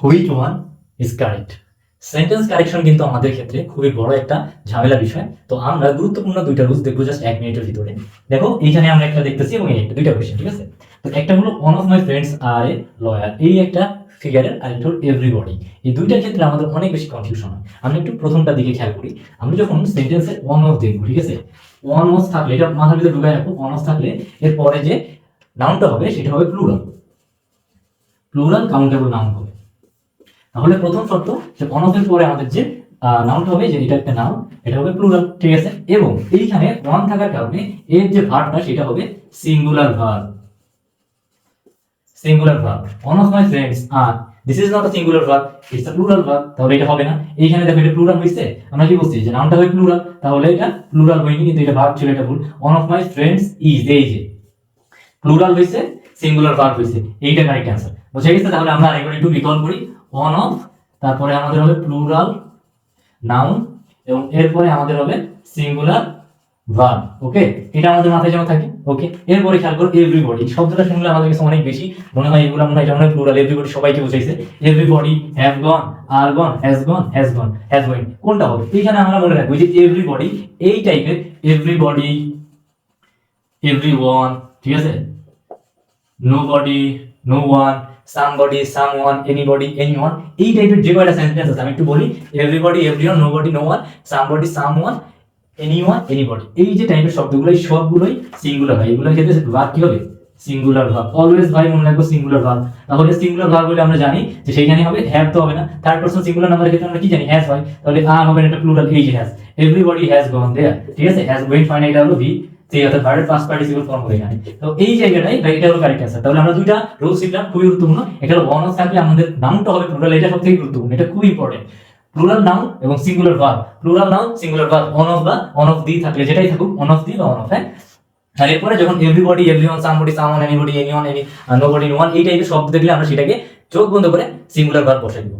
Which one is correct. Sentence correction কিন্তু আমাদের ক্ষেত্রে খুবই বড় একটা ঝামেলা বিষয়। তো আমরা গুরুত্বপূর্ণ দুইটা রুলস দেখবো জাস্ট 1 মিনিটের ভিতরে। দেখো এইখানে আমরা একটা দেখতেছি এবং একটা দুইটা কোয়েশ্চেন, ঠিক আছে? তো একটা হলো one of my friends are a lawyer, এই একটা ফিগারের, আর একটা হলো এভরিবডি। এই দুইটার ক্ষেত্রে আমাদের অনেক বেশি কনফিউশন হয়। আমরা একটু প্রথমটার দিকে খেয়াল করি। আমরা যখন সেন্টেন্সের ওয়ান অফ দেখবো, ঠিক আছে, ওয়ান অফ থাকলে এটা মাথার ভিতরে ঢুকায় রাখো। ওয়ান অফ থাকলে এর পরে যে নাউনটা হবে সেটা হবে প্লুরাল, প্লুরাল কাউন্টেবল নাউন হবে। তাহলে প্রথম শর্ত যে ওয়ান অফ এর পরে আমাদের যে নাউনটা হবে, যে এটা একটা নাউন, এটা হবে প্লুরাল, ঠিক আছে? এবং এইখানে ওয়ান থাকার কারণে এর যে ভার্বটা সেটা হবে singular verb, singular verb. One of my friends are, this is not a singular verb, it's a plural verb. তাহলে এটা হবে না। এইখানে দেখো এটা প্লুরাল হইছে, আমরা কি বলছি যে নাউনটা হয় প্লুরাল, তাহলে এটা প্লুরাল হয়নি, কিন্তু এটা ভার্ব ছিল, এটা ভুল। One of my friends is, এই যে প্লুরাল হইছে, সিঙ্গুলার ভার্ব হইছে, এইটা কারেক্ট অ্যান্সার। বুঝা গেছে? তাহলে আমরা আরেকবার একটু রিকল করি। ওয়ান অফ, তারপরে আমাদের হবে প্লুরাল নাউন, এবং এরপরে আমাদের হবে সিঙ্গুলার ভার্ব। ওকে, এটা আমাদের মাথায় যেন থাকে। ওকে, এরপরে খেয়াল করো এভরিবডি শব্দটা শুনলে আমাদের কাছে অনেক বেশি মনে হয় এগুলো মনে হয় এটা মনে হয় প্লুরাল, এভরিবডি সবাইকে বোঝাইছে। এভরিবডি, হ্যাভ গন, আর gone, has gone, has gone, has went, কোনটা হবে? এইখানে আমরা মনে রাখবো যে এভরিবডি এই টাইপের, এভরিবডি, এভরিওয়ান, ঠিক আছে, nobody, no one, somebody, someone, anybody, anyone, এই টাইপের যে কয়টা সেন্টেন্স আছে আমি একটু বলি। Everybody, everyone, nobody, no one, somebody, someone, anyone, anybody, এই যে টাইপের শব্দগুলো এই সবগুলোই সিঙ্গুলার হয়। এগুলোর ক্ষেত্রে ভার্ব কি হবে? Singular verb. অলওয়েজ ভাই মনে রাখবো সিঙ্গুলার ভার্ব। তাহলে সিঙ্গুলার ভার্ব বলে আমরা জানি যে সেইখানে হবে হ্যাভ, তো হবে না। থার্ড পারসন সিঙ্গুলার নাম্বারের ক্ষেত্রে আমরা কি জানি? হ্যাজ হয়। তাহলে আর হবে না, এটা প্লুরাল, এই যে হ্যাজ। এভরিবডি হ্যাজ গন দেয়ার, ঠিক আছে? হ্যাজ ওয়েন্ট ফাইন, এটা হলো ভি, সেই অর্থাৎ ভার্বের পাস্ট পার্টিসিপল ফর্ম হবে এখানে। তো এই জায়গাটাই ভাই এটা হলো কারেক্ট অ্যান্সার। তাহলে আমরা দুইটা রুল শিখলাম, খুবই গুরুত্বপূর্ণ। এটা হলো ওয়ান অফ থাকলে আমাদের নাউনটা হবে প্লুরাল, এটা সবথেকে গুরুত্বপূর্ণ, এটা খুবই ইম্পর্টেন্ট। প্লুরাল নাউন এবং singular verb, plural noun, singular verb, on of বা অন অফ দি থাকলে যেটাই থাকুক, অন অফ দি বা অন অফ, হ্যাঁ। আর এরপরে যখন everybody, everyone, somebody, someone, anybody, anyone, nobody, no one, এই টাইপের শব্দ দেখলে আমরা সেটাকে চোখ বন্ধ করে সিঙ্গুলার ভার্ব বসাই দিব।